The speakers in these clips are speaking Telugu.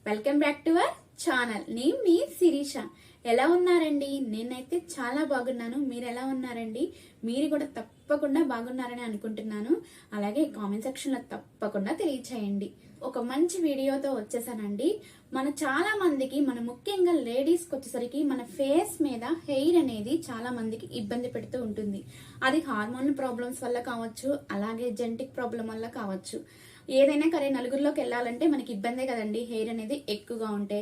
Welcome back to our channel. నేను మీ శిరీష. ఎలా ఉన్నారండి? నేనైతే చాలా బాగున్నాను. మీరు ఎలా ఉన్నారండి? మీరు కూడా తప్పకుండా బాగున్నారని అనుకుంటున్నాను. అలాగే కామెంట్ సెక్షన్ లో తప్పకుండా తెలియచేయండి. ఒక మంచి వీడియోతో వచ్చేసానండి. చాలా మందికి, ముఖ్యంగా లేడీస్ కి వచ్చేసరికి మన ఫేస్ మీద హెయిర్ అనేది చాలా మందికి ఇబ్బంది పెడుతూ ఉంటుంది. అది హార్మోన్ ప్రాబ్లమ్స్ వల్ల కావచ్చు, అలాగే జెనెటిక్ ప్రాబ్లం వల్ల కావచ్చు. ఏదైనా కరే నలుగురిలోకి వెళ్ళాలంటే మనకి ఇబ్బందే కదండి, హెయిర్ అనేది ఎక్కువగా ఉంటే.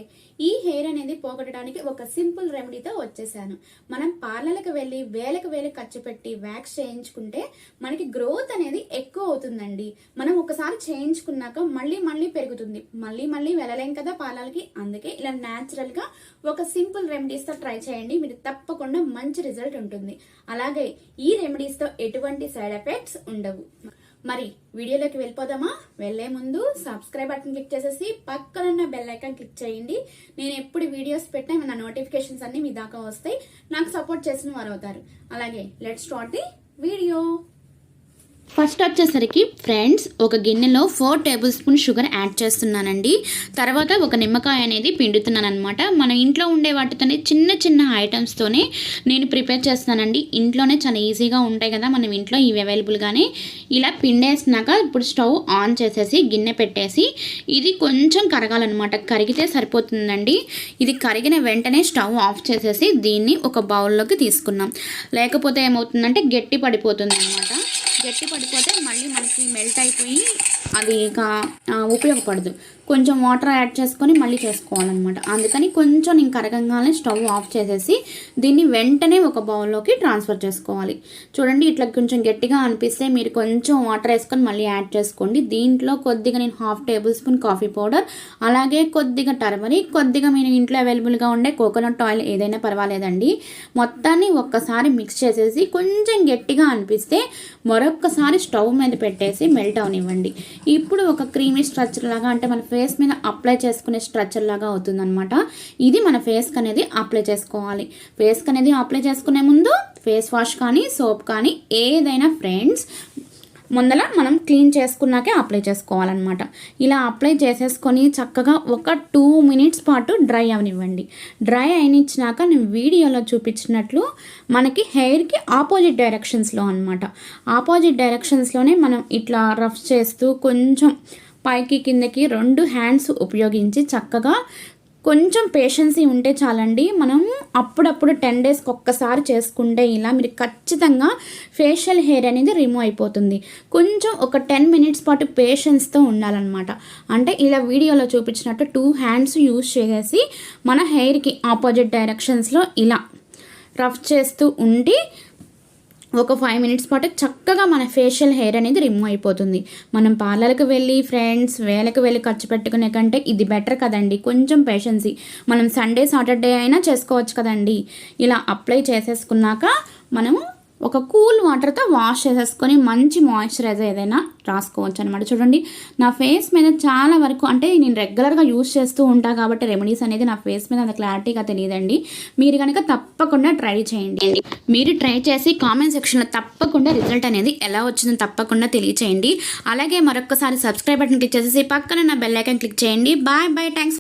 ఈ హెయిర్ అనేది పోగొట్టడానికి ఒక సింపుల్ రెమెడీతో వచ్చేసాను. మనం పార్లర్లకు వెళ్ళి వేలకు ఖర్చు పెట్టి వ్యాక్స్ చేయించుకుంటే మనకి గ్రోత్ అనేది ఎక్కువ అవుతుందండి. మనం ఒకసారి చేయించుకున్నాక మళ్ళీ పెరుగుతుంది. మళ్ళీ వెళ్ళలేం కదా పార్లర్కి. అందుకే ఇలా న్యాచురల్ గా ఒక సింపుల్ రెమెడీస్ తో ట్రై చేయండి. మీరు తప్పకుండా మంచి రిజల్ట్ ఉంటుంది. అలాగే ఈ రెమెడీస్ తో ఎటువంటి సైడ్ ఎఫెక్ట్స్ ఉండవు. మరి వీడియోలోకి వెళ్ళిపోదామా? వెళ్లే ముందు సబ్స్క్రైబ్ బటన్ క్లిక్ చేసేసి పక్కనున్న బెల్ ఐకాన్ క్లిక్ చేయండి. నేను ఎప్పుడు వీడియోస్ పెట్టినా నా నోటిఫికేషన్స్ అన్ని మీ దాకా వస్తాయి. నాకు సపోర్ట్ చేసిన వారు అవుతారు. అలాగే let's start the video. First వచ్చేసరికి ఫ్రెండ్స్, ఒక గిన్నెలో 4 టేబుల్ స్పూన్ షుగర్ యాడ్ చేస్తున్నానండి. తర్వాత ఒక నిమ్మకాయ అనేది పిండుతున్నాను అనమాట. మన ఇంట్లో ఉండే వాటితోనే చిన్న ఐటమ్స్తోనే నేను ప్రిపేర్ చేస్తానండి. ఇంట్లోనే చాలా ఈజీగా ఉంటాయి కదా మనం ఇంట్లో ఇవి అవైలబుల్గానే. ఇలా పిండేసినాక ఇప్పుడు స్టవ్ ఆన్ చేసేసి గిన్నె పెట్టేసి ఇది కొంచెం కరగాలన్నమాట. కరిగితే సరిపోతుందండి. ఇది కరిగిన వెంటనే స్టవ్ ఆఫ్ చేసేసి దీన్ని ఒక బౌల్లోకి తీసుకున్నాం. లేకపోతే ఏమవుతుందంటే గట్టి పడిపోతుంది అనమాట. గట్టి పడిపోతే మళ్ళీ మనకి మెల్ట్ అయిపోయి అది ఇక ఉపయోగపడదు. కొంచెం వాటర్ యాడ్ చేసుకొని మళ్ళీ చేసుకోవాలన్నమాట. అందుకని కొంచెం నేను కరగంగానే స్టవ్ ఆఫ్ చేసేసి దీన్ని వెంటనే ఒక బౌల్లోకి ట్రాన్స్ఫర్ చేసుకోవాలి. చూడండి, ఇట్లా కొంచెం గట్టిగా అనిపిస్తే మీరు కొంచెం వాటర్ వేసుకొని మళ్ళీ యాడ్ చేసుకోండి. దీంట్లో కొద్దిగా నేను 1/2 టేబుల్ స్పూన్ కాఫీ పౌడర్, అలాగే కొద్దిగా టర్మరిక్, కొద్దిగా మీరు ఇంట్లో అవైలబుల్గా ఉండే కోకోనట్ ఆయిల్ ఏదైనా పర్వాలేదండి. మొత్తాన్ని ఒక్కసారి మిక్స్ చేసేసి కొంచెం గట్టిగా అనిపిస్తే మరొక్కసారి స్టవ్ మీద పెట్టేసి మెల్ట్ అవనివ్వండి. ఇప్పుడు ఒక క్రీమీ స్ట్రక్చర్ లాగా, అంటే మన ఫేస్ మీద అప్లై చేసుకునే స్ట్రక్చర్ లాగా అవుతుందన్నమాట. ఇది మన ఫేస్కి అనేది అప్లై చేసుకోవాలి. ఫేస్కి అనేది అప్లై చేసుకునే ముందు ఫేస్ వాష్ కానీ సోప్ కానీ ఏదైనా ఫ్రెండ్స్ ముందర మనం క్లీన్ చేసుకున్నాకే అప్లై చేసుకోవాలన్నమాట. ఇలా అప్లై చేసేసుకొని చక్కగా ఒక 2 మినిట్స్ పాటు డ్రై అవనివ్వండి. డ్రై అయినిచ్చినాక నేను వీడియోలో చూపించినట్లు మనకి హెయిర్కి ఆపోజిట్ డైరెక్షన్స్లో అనమాట. ఆపోజిట్ డైరెక్షన్స్లోనే మనం ఇట్లా రఫ్ చేస్తూ కొంచెం పైకి కిందకి 2 హ్యాండ్స్ ఉపయోగించి చక్కగా కొంచెం పేషెన్సీ ఉంటే చాలండి. మనం అప్పుడప్పుడు 10 డేస్కి ఒక్కసారి చేసుకుంటే ఇలా మీరు ఖచ్చితంగా ఫేషియల్ హెయిర్ అనేది రిమూవ్ అయిపోతుంది. కొంచెం ఒక 10 మినిట్స్ పాటు పేషెన్స్తో ఉండాలన్నమాట. అంటే ఇలా వీడియోలో చూపించినట్టు 2 హ్యాండ్స్ యూజ్ చేసేసి మన హెయిర్కి ఆపోజిట్ డైరెక్షన్స్లో ఇలా రఫ్ చేస్తూ ఉండి ఒక 5 మినిట్స్ పాటు చక్కగా మన ఫేషియల్ హెయిర్ అనేది రిమూవ్ అయిపోతుంది. మనం పార్లర్కి వెళ్ళి ఫ్రెండ్స్ వేలకు ఖర్చు పెట్టుకునే కంటే ఇది బెటర్ కదండి. కొంచెం పేషెన్సీ. మనం సండే సాటర్డే అయినా చేసుకోవచ్చు కదండి. ఇలా అప్లై చేసేసుకున్నాక మనము ఒక కూల్ వాటర్తో వాష్ చేసేసుకొని మంచి మాయిశ్చరైజర్ ఏదైనా రాసుకోవచ్చు అనమాట. చూడండి, నా ఫేస్ మీద చాలా వరకు, అంటే నేను రెగ్యులర్గా యూజ్ చేస్తూ ఉంటాను కాబట్టి రెమెడీస్ అనేది నా ఫేస్ మీద అంత క్లారిటీగా తెలియదండి. మీరు కనుక తప్పకుండా ట్రై చేయండి. మీరు ట్రై చేసి కామెంట్ సెక్షన్లో తప్పకుండా రిజల్ట్ అనేది ఎలా వచ్చిందో తప్పకుండా తెలియచేయండి. అలాగే మరొకసారి సబ్స్క్రైబ్ బటన్ క్లిక్ చేసేసి పక్కన నా బెల్ ఐకాన్ క్లిక్ చేయండి. Bye thanks.